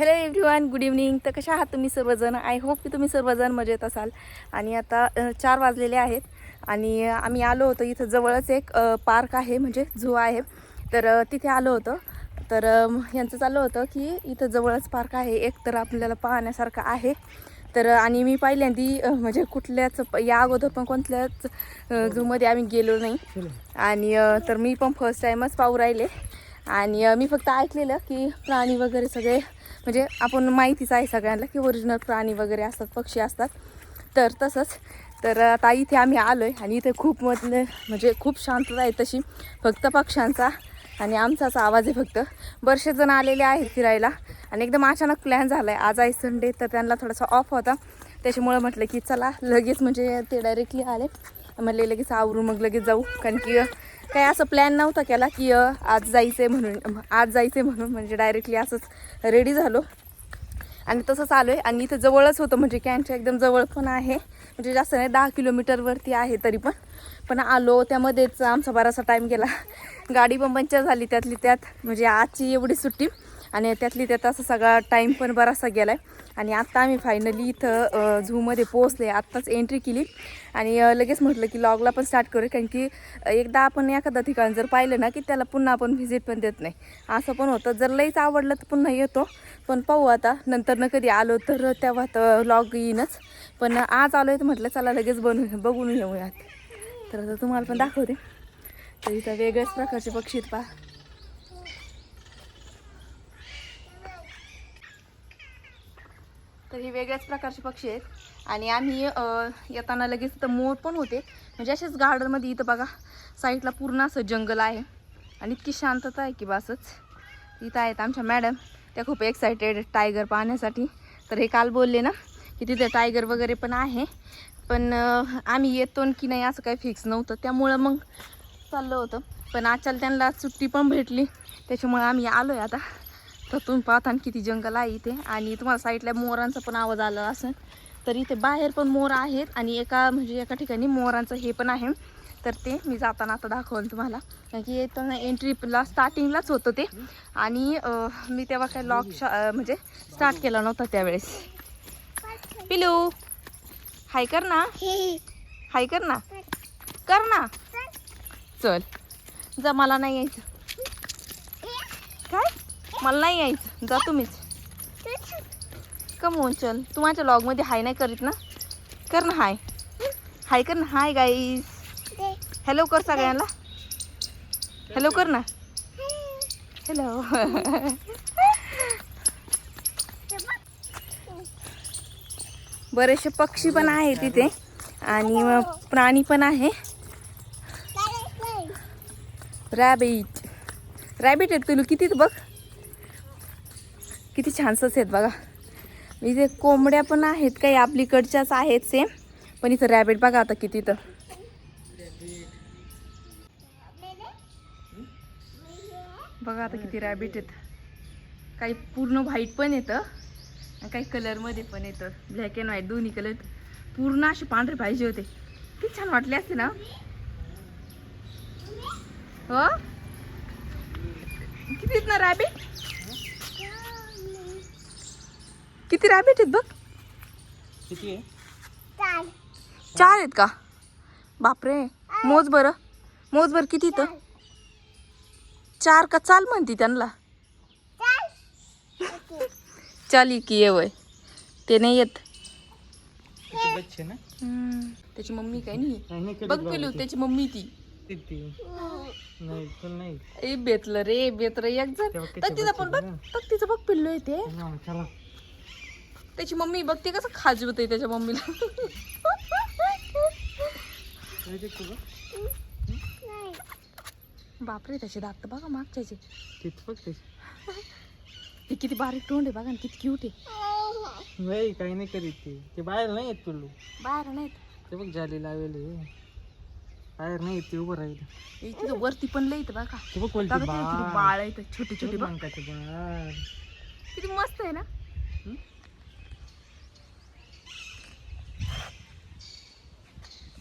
Hello everyone, good evening. तर कशा आहात तुम्ही सर्वजण? आय होप की तुम्ही सर्वजण मजेत असाल. आणि आता 4 वाजलेले आहेत आणि आम्ही आलो होतो. इथं जवळच एक पार्क आहे, म्हणजे झू आहे. तर तिथे आलो होतो. तर यांचं चाललं होतं की इथं जवळच पार्क आहे एक, तर आपल्याला पाहण्यासारखं आहे. तर आणि मी पहिल्यांदी म्हणजे कुठल्याच या अगोदर पण कोणत्याच झूमध्ये आम्ही गेलो नाही. आणि तर मी पण फर्स्ट टाईमच पाहू राहिले. आणि मी फक्त ऐकलेलं की प्राणी वगैरे सगळे, म्हणजे आपण माहितीच आहे सगळ्यांना की ओरिजिनल प्राणी वगैरे असतात, पक्षी असतात. तर तसंच तर आता इथे आम्ही आलो आहे आणि इथे खूप म्हणजे खूप शांतता आहे तशी. फक्त पक्ष्यांचा आणि आमचाच आवाज आहे फक्त. बरेचसे जण आलेले आहेत फिरायला आणि एकदम अचानक प्लॅन झाला आहे. आज आहे संडे, तर त्यांना थोडासा ऑफ होता, त्याच्यामुळं म्हटलं की चला लगेच, म्हणजे ते डायरेक्टली आले. म्हणले लगेच आवरून मग लगेच जाऊ, कारण की काही असं प्लॅन नव्हता केला की आज जायचं आहे म्हणून म्हणजे डायरेक्टली असंच रेडी झालो आणि तसंच आलो आहे. आणि इथं जवळच होतं, म्हणजे कॅनच्या एकदम जवळ पण आहे, म्हणजे जास्त नाही 10 किलोमीटरवरती आहे. तरी पण आलो त्यामध्येच आमचा बराचसा टाईम गेला. गाडी पण पंक्चर झाली त्यातली त्यात, म्हणजे आजची एवढी सुट्टी आणि त्यातली त्यात असा सगळा टाईम पण बराचसा गेला आहे. आणि आत्ता आम्ही फायनली इथं झूमध्ये पोहोचले. आत्ताच एंट्री केली आणि लगेच म्हटलं की लॉगला पण स्टार्ट करू, कारण की एकदा आपण एखादा ठिकाण जर पाहिलं ना की त्याला पुन्हा आपण व्हिजिट पण देत नाही. असं पण होतं, जर लईच आवडलं तर पुन्हा येतो. पण पाहू आता नंतर न कधी आलो तर तेव्हा तर लॉग येईनच. पण आज आलो आहे तर म्हटलं चला लगेच बघून येऊयात. तर आता तुम्हाला पण दाखवते. तर इथं वेगळ्याच प्रकारचे पक्षी आहेत पहा. तर हे वेगळ्याच प्रकारचे पक्षी आहेत. आणि आम्ही येताना लगेच इथं मोर पण होते, म्हणजे असेच गार्डनमध्ये. इथं बघा साईडला पूर्ण असं जंगल आहे आणि इतकी शांतता आहे की बसच. इथं आहेत आमच्या मॅडम, त्या खूप एक्सायटेड टायगर पाहण्यासाठी. तर हे काल बोलले ना की तिथे टायगर वगैरे पण आहे, पण आम्ही येतो की नाही असं काही फिक्स नव्हतं, त्यामुळं मग चाललं होतं. पण आजकाल त्यांना सुट्टी पण भेटली, त्याच्यामुळे आम्ही आलो आहे आता. तर तुम्ही पाहता किती जंगल आहे इथे. आणि तुम्हाला साईडला मोरांचा पण आवाज आला असेल. तर इथे बाहेर पण मोर आहेत आणि एका ठिकाणी मोरांचं हे पण आहे. तर ते मी जाताना आता दाखवलं तुम्हाला, कारण की येताना एंट्रीला स्टार्टिंगलाच होतं ते. आणि मी तेव्हा काय म्हणजे स्टार्ट केला नव्हता त्यावेळेस. पिलू हाय कर ना, हाय कर ना, कर ना. चल जा, मला नाही यायचं. काय? मला नाही यायचं, जा तुम्हीच. कमवून चल, तू माझ्या लॉगमध्ये हाय नाही करीत ना. कर ना हाय, हाय कर ना. हाय गाईज, हॅलो कर सगळ्यांना, हॅलो कर ना. हॅलो. बरेचसे पक्षी पण आहे तिथे आणि प्राणी पण आहे. रॅबिट आहेत तुला किती, बघ किती छानसच आहेत बघा. इथे कोंबड्या पण आहेत, काही आपलीकडच्याच आहेत सेम. पण इथं रॅबिट बघा आता किती. तर बघा आता किती रॅबिट आहेत. काही पूर्ण व्हाईट पण येतं आणि काही कलरमध्ये पण येतं, ब्लॅक अँड व्हाईट दोन्ही कलर. पूर्ण असे पांढरे पाहिजे होते, किती छान वाटले असते ना. हो किती आहेत ना रॅबिट, किती रॅबिट आहेत बघ. किती आहे? 4 आहेत का? बापरे, मोज बरं, मोज बरं किती तर. 4 का चाल म्हणती त्यांना. चाली की ये वय, ते नाही येत. बच्चे ना. त्याची मम्मी काय नाही नाही बघ पिलू, त्याची मम्मी ती. नाही पण नाही. ए बेतलं रे, बेतर एक जण तर तिचं पण बघ, तिचं बघ पिल्लू येते. चला, त्याची मम्मी बघ, ते कसं खाजवते त्याच्या मम्मीला. बापरे, त्याचे दात बघा मागच्याचे. ते किती बारीक तोंड आहे बघा ना, किती क्यूट आहे. नाही काही नाही करीत ते बाहेर नाही येत. पिल्लू बाहेर नाहीत, ते बघ जाली लावले, बाहेर नाही येत, ते उभं राहिलं. तिथं वरती पण लई बघा. ते बघ कोणती किती बाळ आहे, छोटी छोटी बघ, मांकाचे बाळ. किती मस्त आहे ना.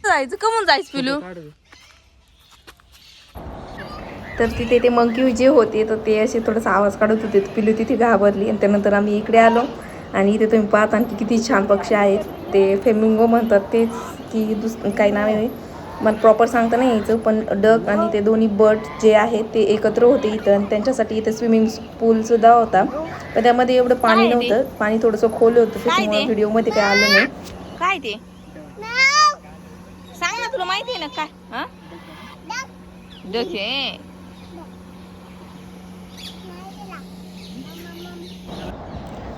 जायचं कमून जायचं पिलू. तर तिथे ते मंकी जे होते तर ते असे थोडासा आवाज काढत होते. पिलू तिथे घाबरली आणि त्यानंतर आम्ही इकडे आलो आणि इथे तुम्ही पाहता की किती छान पक्षी आहेत. ते फेमिंगो म्हणतात तेच की काही नाव आहे मला प्रॉपर सांगता नाही यायचं, पण डक आणि ते दोन्ही बर्ड जे आहेत ते एकत्र होते इथं आणि त्यांच्यासाठी इथे स्विमिंग पूलसुद्धा होता. पण त्यामध्ये एवढं पाणी नव्हतं, पाणी थोडंसं खोल होतं त्याच्यामुळे व्हिडिओमध्ये काही आलं नाही. काय ते सांग ना, तुला माहिती आहे ना काय? डके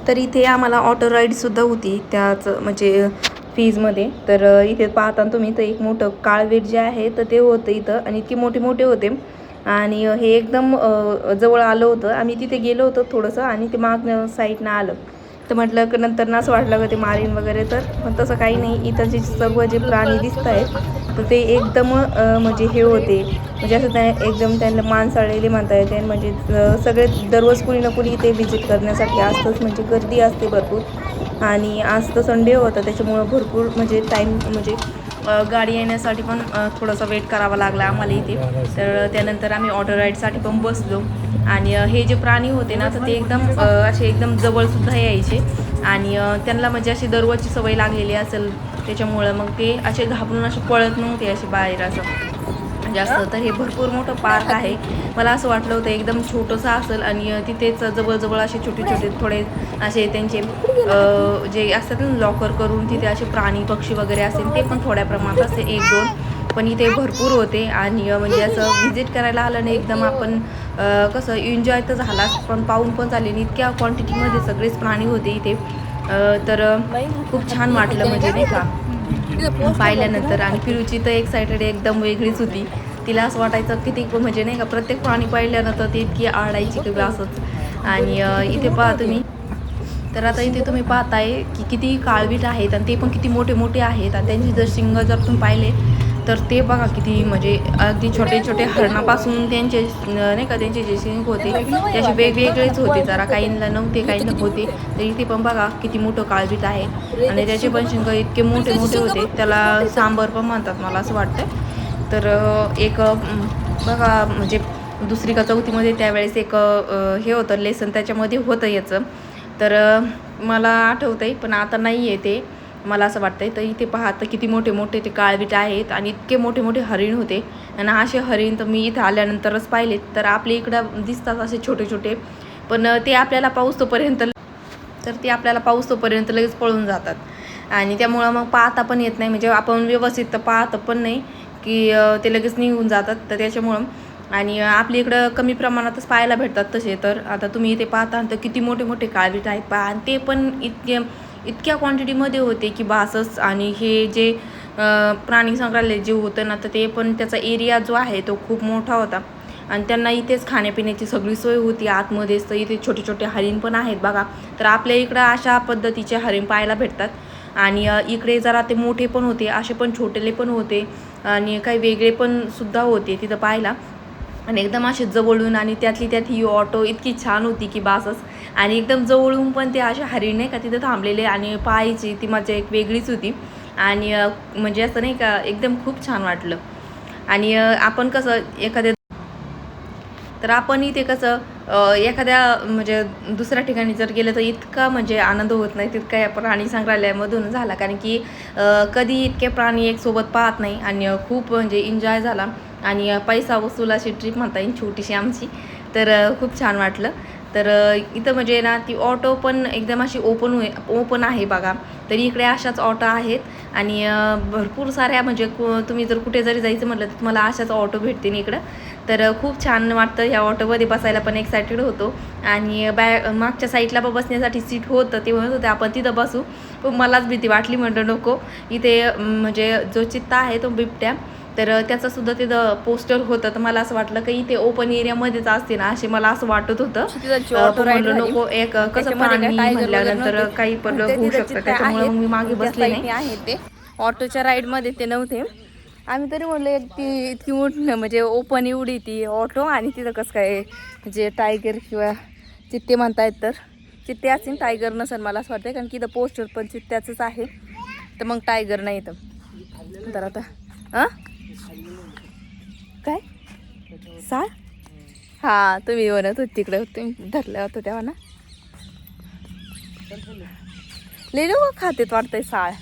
तर इथे आम्हाला ऑटो राईडसुद्धा होती त्याच म्हणजे फीजमध्ये. तर इथे पाहता तुम्ही तर एक मोठं काळवीट जे आहे तर ते होतं इथं आणि इतके मोठे मोठे होते आणि हे एकदम जवळ आलं होतं. आम्ही तिथे गेलो होतो थोडंसं आणि ते माग साईडनं आलं तर म्हटलं की नंतर असं वाटलं का ते मारीन वगैरे, तर पण तसं काही नाही. इथं जे सर्व जे प्राणी दिसत आहेत तर ते एकदम म्हणजे हे होते म्हणजे असं त्या एकदम त्यांना माणसाळलेले म्हणता येते. म्हणजे सगळे दररोज कुणी ना कुणी इथे व्हिजिट करण्यासाठी असतंच, म्हणजे गर्दी असते भरपूर. आणि आज तर संडे होता त्याच्यामुळं भरपूर म्हणजे टाईम म्हणजे गाडी येण्यासाठी पण थोडासा वेट करावा लागला आम्हाला इथे. तर त्यानंतर आम्ही ऑटो राईडसाठी पण बसलो आणि हे जे प्राणी होते ना तर ते एकदम असे एकदम जवळसुद्धा यायचे आणि त्यांना म्हणजे अशी दररोजची सवय लागलेली असेल त्याच्यामुळं मग ते असे घाबरून असे पळत नव्हते असे बाहेर असं जास्त. तर हे भरपूर मोठं पार्क आहे. मला असं वाटलं होतं एकदम छोटंसं असेल आणि तिथेच जवळजवळ असे छोटे छोटे थोडे असे त्यांचे जे असतात ना लॉकर करून तिथे असे प्राणी पक्षी वगैरे असेल ते पण थोड्या प्रमाणात असे 1-2, पण इथे भरपूर होते. आणि म्हणजे असं व्हिजिट करायला आलं नाही एकदम आपण कसं एन्जॉय तर झालाच पण पाहून पण झाले आणि इतक्या क्वांटिटीमध्ये सगळेच प्राणी होते इथे. तर खूप छान वाटलं म्हणजे नाही का पाहिल्यानंतर. आणि पिरूची तर एक्सायटेड एकदम वेगळीच होती. तिला असं वाटायचं किती म्हणजे नाही का प्रत्येक प्राणी पाहिल्यानंतर ती इतकी आरडायची किंवा असंच. आणि इथे पहा तुम्ही तर आता इथे तुम्ही पाहताय की किती काळवीट आहेत आणि ते पण किती मोठे मोठे आहेत आणि त्यांचे जर शिंग जर तुम्ही पाहिले तर ते बघा किती म्हणजे अगदी छोटे छोटे हरणापासून त्यांचे नाही का त्यांचे जे शिंग होते ते असे वेगवेगळेच होते. जरा काहींना नव्हते काहींना होते. तर इथे पण बघा किती मोठं काळवीट आहे आणि त्याचे पण शिंग इतके मोठे मोठे होते. त्याला सांबर पण म्हणतात मला असं वाटतं. तर एक बघा म्हणजे दुसरी का चौथीमध्ये त्यावेळेस एक हे होतं लेसन त्याच्यामध्ये होतं याचं. तर मला आठवतं आहे पण आता नाही आहे ते मला असं वाटतंय. तर इथे पाहता किती मोठे मोठे ते काळवीट आहेत आणि इतके मोठे मोठे हरिण होते आणि असे हरिण तर मी इथं आल्यानंतरच पाहिलेत. तर आपल्या इकडं दिसतात असे छोटे छोटे, पण ते आपल्याला पाऊस तोपर्यंत लगेच पळून जातात आणि त्यामुळं मग पाहता पण येत नाही. म्हणजे आपण व्यवस्थित तर पाहतं पण नाही की ते लगेच निघून जातात. तर त्याच्यामुळं आणि आपल्या इकडं कमी प्रमाणातच पाहायला भेटतात तसे. तर आता तुम्ही इथे पाहता तर किती मोठे मोठे काळवीट आहेत पहा आणि ते पण इतक्या क्वांटिटीमध्ये होते की बासच. आणि हे जे प्राणी संग्रहालय जे होतं ना तर ते पण त्याचा एरिया जो आहे तो खूप मोठा होता आणि त्यांना इथेच खाण्यापिण्याची सगळी सोय होती आतमध्येच. तर इथे छोटे छोटे हरिण पण आहेत बघा. तर आपल्या इकडं अशा पद्धतीचे हरिण पाहायला भेटतात आणि इकडे जरा ते मोठे पण होते असे पण छोटेले पण होते आणि काही वेगळे पण सुद्धा होते तिथं पाहायला आणि एकदम असे जवळून. आणि त्यातली त्यात ही ऑटो इतकी छान होती की बासच. आणि एकदम जवळून पण ते असे हरिण नाही का तिथं थांबलेले आणि पाहायची ती मजा एक वेगळीच होती. आणि म्हणजे असं नाही का एकदम खूप छान वाटलं. आणि आपण कसं तर आपण इथे कसं एखाद्या म्हणजे दुसऱ्या ठिकाणी जर गेलं तर इतका म्हणजे आनंद होत नाही तितका या प्राणी संग्रहालयामधून झाला. कारण की कधी इतके प्राणी एक सोबत पाहत नाही आणि खूप म्हणजे एन्जॉय झाला आणि पैसा वसूल अशी ट्रिप म्हणता येईल छोटीशी आमची. तर खूप छान वाटलं. तर इथं म्हणजे ना ती ऑटो पण एकदम अशी ओपन आहे बघा. तरी इकडे अशाच ऑटो आहेत आणि भरपूर साऱ्या म्हणजे तुम्ही जर कुठे जरी जायचं म्हटलं तर तुम्हाला अशाच ऑटो भेटतील इकडं. तर खूप छान वाटतं ह्या ऑटोमध्ये बसायला पण एक्सायटेड होतो. आणि मागच्या साईडला पण बसण्यासाठी सीट होतं ते म्हणत होते आपण तिथं बसू, पण मलाच भीती वाटली म्हटलं नको. इथे म्हणजे जो चित्ता आहे तो बिबट्या तर त्याचंसुद्धा तिथं पोस्टर होतं. तर मला असं वाटलं की इथे ओपन एरियामध्येच असते ना असे मला असं वाटत होतं. म्हटलं नको एक कसं प्राणी म्हणल्यानंतर काही पण होऊ शकतं त्याच्यामुळे मग मी मागे बसले नाही. आहे ते ऑटोच्या राईडमध्ये ते नव्हते. आम्ही तरी म्हणलं इतकी मोठी म्हणजे ओपन एवढी ती ऑटो आणि तिथं कसं काय जे टायगर किंवा चित्ते म्हणतायत तर चित्ते असतील टायगर नसेल मला असं वाटतं. कारण की इथं पोस्टर पण चित्त्याचंच आहे तर मग टायगर नाही तर आता काय साळ हा तुम्ही म्हणत होत तिकडे तुम्ही धरलं होतं तेव्हा ना. लय लोक खातेत वाटतंय साळ.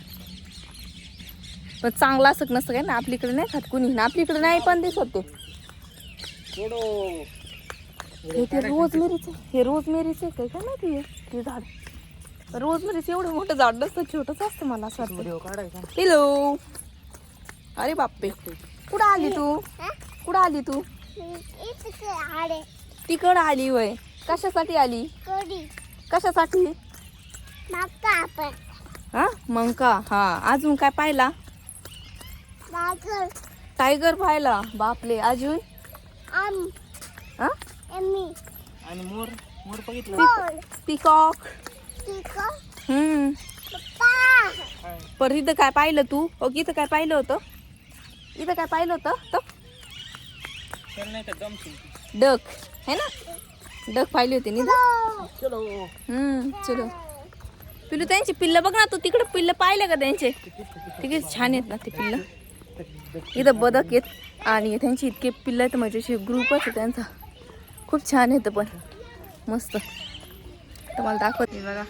पण चांगला असं नसतं काय ना, आपलीकडे नाही खात कुणी ना, आपलीकडे नाही पण दिसत ते. हे रोजमेरीचं, हे रोजमेरीचं काय काय माहिती आहे ते झाड. रोजमेरीचं एवढं मोठं झाड नसतं, छोटंच असतं मला असं वाटतं. हॅलो, अरे बापरे, कुठं आली तू? कुठं आली तू? तिकडं आली वय. कशासाठी आली? कशासाठी? हा मग का? हा अजून काय पाहिला? टायगर पाहिला. बापले. अजून हा आणि मोर मोर बघितलं. पिकॉक. पर इथं काय पाहिलं तू? इथं काय पाहिलं होतं? इथं काय पाहिलं होतं? डक है ना, डक पाहिली होती नि. चलो पिल्लू, त्यांची पिल्लं बघ ना तू. तिकडे पिल्लं पाहिले का त्यांचे? तिकडे छान आहेत ना ते पिल्लं. इथं बदक आहेत आणि त्यांची इतके पिल्लं आहेत, म्हणजे ग्रुपच आहे त्यांचा. खूप छान येतं पण मस्त. तुम्हाला दाखवते बघा,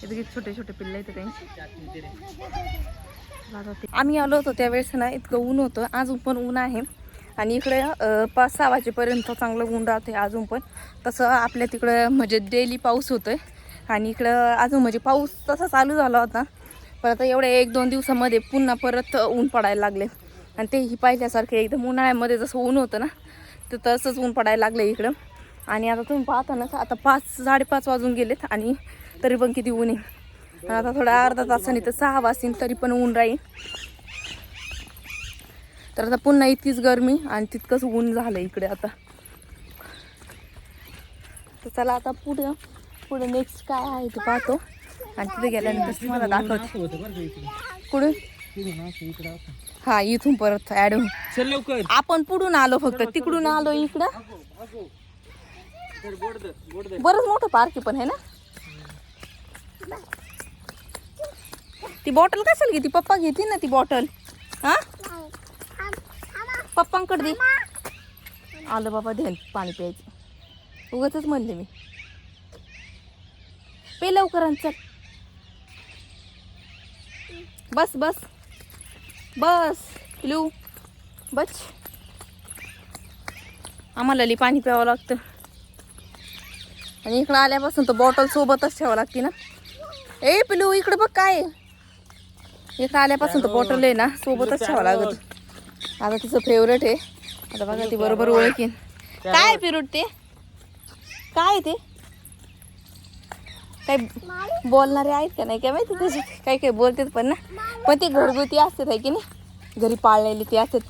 इतके छोटे छोटे पिल्लं आहेत त्यांची. आम्ही आलो होतो त्यावेळेस ना इतकं ऊन होतं. अजून पण ऊन आहे आणि इकडे 5-6 वाजेपर्यंत चांगलं ऊन राहते अजून पण. तसं आपल्या तिकडं म्हणजे डेली पाऊस होतोय आणि इकडं अजून म्हणजे पाऊस तसा चालू झाला होता. पण आता एवढ्या 1-2 दिवसामध्ये पुन्हा परत ऊन पडायला लागले. आणि तेही पाहिल्यासारखे एकदम उन्हाळ्यामध्ये जसं ऊन होतं ना, तर तसंच ऊन पडायला लागलं इकडं. आणि आता तुम्ही पाहता ना, आता 5-5:30 वाजून गेलेत आणि तरी पण किती ऊन आहे. आता थोडा अर्धा तासाने तर 6 वाजतील तरी पण ऊन राहील. तर आता पुन्हा इतकीच गरमी आणि तितकंच ऊन झालं इकडे आता. तर चला आता पुढे नेक्स्ट काय आहे ते पाहतो आणि तिथे गेल्यानंतर तुम्हाला दाखवते. कुठे? हा इथून परत ऍड होऊन चल लवकर. आपण पुढून आलो, फक्त तिकडून आलो इकडं. बरंच मोठं पार्क आहे पण है ना. ती बॉटल कशाला घेते? पप्पा घेते ना ती बॉटल. हा पप्पांकडे दे. आलं बाबा ध्यान पाणी प्यायचं. उगाचच म्हणले मी. पे लवकर आणि चल. बस बस बस पिलू बच. आम्हाला लई पाणी प्यावं लागतं आणि इकडं आल्यापासून तर बॉटल सोबतच ठेवावं लागते ना. ए पिलू इकडे बघ काय. इकडं आल्यापासून तर बॉटल आहे ना सोबतच ठेवावं लागत. आता तिचं फेवरेट आहे. आता बघा ती बरोबर ओळखीन. काय पिरूट ते? काय ते? काय बोलणारे आहेत का नाही काय माहिती. त्याचे काही काही बोलतात पण ना, पण ते घरगुती असतात आहे की नाही, घरी पाळलेली ते असतात.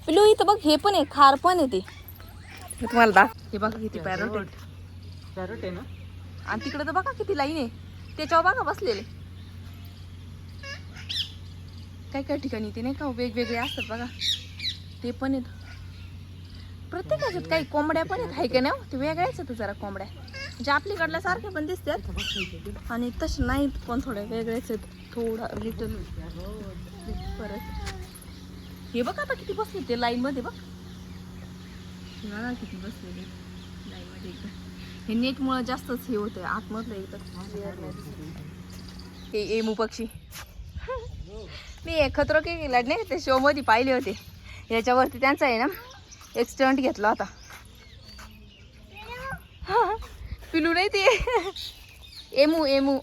पिलू इथं बघ हे पण आहे, खार पण आहे ते. मी तुम्हाला हे बघा किती पॅरोट आहेत. पॅरोट आहे ना. आणि तिकडे तर बघा किती लाईन आहे. त्याच्यावर बघा बसलेले. काही काही ठिकाणी ते नाही का वेगवेगळे असतात बघा, ते पण आहेत. प्रत्येकाच्यात काही कोंबड्या पण आहेत, हाय का नाही. ते वेगळ्याच आहेत जरा कोंबड्या, म्हणजे आपल्याकडल्या सारख्या पण दिसतात आणि तसे नाहीत पण थोड्या वेगळ्याच आहेत. थोडा लिटल परत हे बघ आता किती बसले ते लाईन मध्ये. बघ किती बसलेले लाईन मध्ये. एकदम हे नेटमुळे जास्तच हे होतंय आतमधलं एकदम. हे एमू पक्षी मी खतरो के खिलाडी नाही ते शो मध्ये पाहिले होते. याच्यावरती त्यांचा आहे ना एक स्टंट घेतला होता. पिलू नाही ते एमू एमू.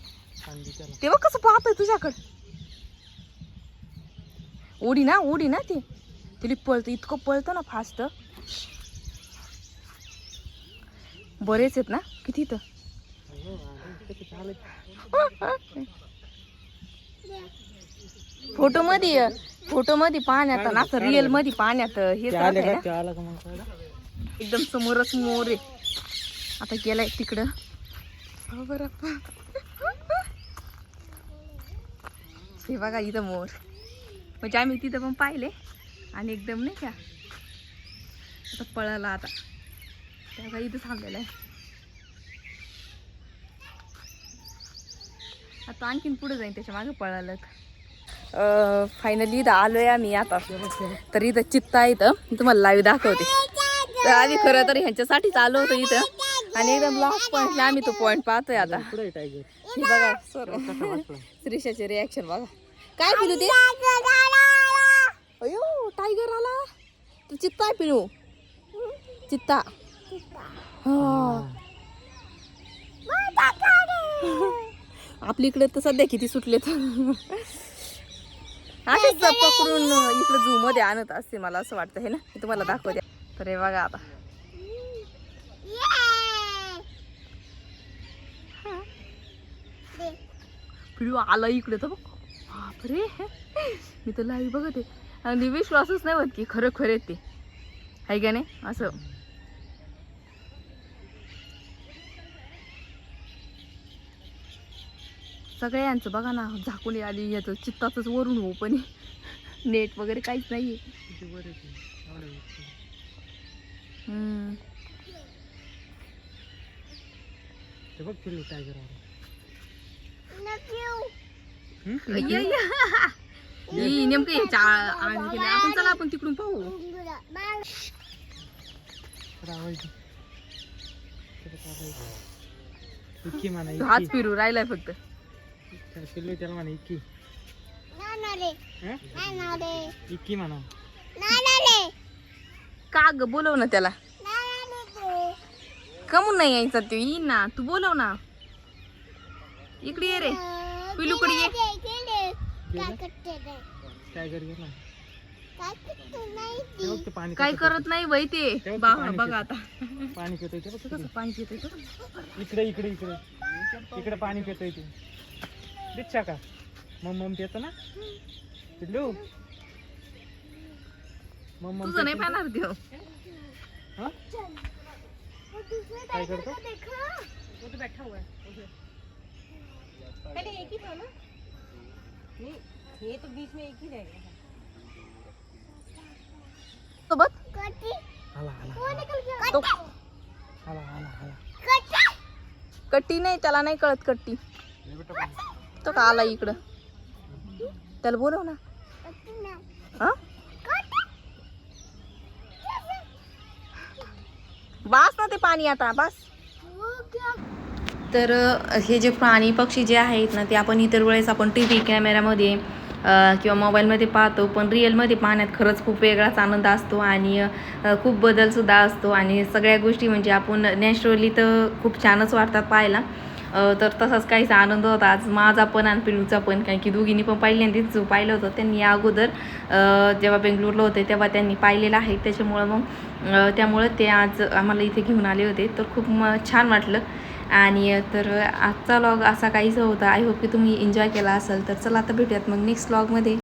ते बघ कसं पाहतोय तुझ्याकडं. उडी ना ते तिला पळतं, इतकं पळतं ना फास्ट. बरेच आहेत ना किती तर. फोटो मध्ये पाहण्यात ना, रिअल मध्ये पाहण्यात हेच एकदम समोरच मोर आहे. आता गेलाय तिकडं. हे बघा इथं मोर, म्हणजे आम्ही तिथं पण पाहिले आणि एकदम नाही का आता पळाला. आता त्याचा इथं थांबलेला आहे. आता आणखीन पुढे जाईन त्याच्या मागे पळालं. फायनली इथं आलोय आम्ही आता. तर इथं चित्ता इथं तुम्हाला लाईव्ह दाखवते. तर आम्ही खरं तर ह्यांच्यासाठीच आलो होतो इथं आणि एकदम लास्ट पॉईंटला आम्ही तो पॉईंट पाहतोय आता. पुढे टायगर हे बघा सर कसा वाटला श्रीषाचे रिॲक्शन बघा. काय पिलू ते? अयो टायगर आला. तू चित्ता आहे पिलू. चित्ता. हा. आपल्या इकडे तर सध्या किती सुटलेत. असेच पकडून इकडे झू मध्ये आणत असते मला असं वाटतं. हे ना मी तुम्हाला दाखवते. तर हे बघा आता पिलू आला इकडे तर बघ. बापरे मी तर लाईव्ह बघते आणि विश्वासच नाही होत की खरं खरे ते आहे का नाही असं. सगळ्यांचं बघा ना झाकुली आली याचं चित्ताच वरून हो पण नेट वगैरे काहीच नाहीये. ते बघ पिल्लू टायगर नेमकं ह्याच्या आणि आपण चला आपण तिकडून पाहू. इक्की म्हणा हाच फिरू राहिलाय फक्त. पिल्लू त्याला म्हणा इक्की इक्की म्हणा. का ग बोलव ना त्याला. कमून नाही यायचा तो येईन ना. तू बोलव ना. इकडे ये रे पिलूकडे ये. टायगर गेला पाणी काय करत नाही बाई ते. बघा आता पाणी पितोय ते कसं पाणी पितोय तो. इकडे इकडे इकडे इकडे पाणी पितोय ते. दिच्छा का मम्म पितो ना पिल्लू. मम्म तुझं नाही पाहणार देव. काय करतो सोबत आला आला तो आला आला आला कट्टी नाही त्याला नाही कळत कट्टी. तो का आला इकडं. त्याला बोलव ना. हा बास ना ते पाणी आता बास. तर हे जे प्राणी पक्षी जे आहेत ना ते आपण इतर वेळेस आपण टी व्ही कॅमेऱ्यामध्ये किंवा मोबाईलमध्ये पाहतो पण रिअलमध्ये पाहण्यात खरंच खूप वेगळाच आनंद असतो आणि खूप बदलसुद्धा असतो आणि सगळ्या गोष्टी म्हणजे आपण नॅचरली तर खूप छानच वाटतात पाहायला. तर तसाच काहीसा आनंद होता आज माझा पण आणि पिलूचा पण कारण की दोघींनी पण पहिल्यांदाच जो पाहिलं होतं त्यांनी या अगोदर जेव्हा बेंगलोरला होते तेव्हा त्यांनी पाहिलेलं आहे त्याच्यामुळं मग त्यामुळं ते आज आम्हाला इथे घेऊन आले होते तर खूप छान वाटलं. आणि तर आजचा व्लॉग असा काहीसा होता. आय होप की तुम्ही एन्जॉय केला असेल. तर चला आता भेटूयात मग नेक्स्ट व्लॉगमध्ये.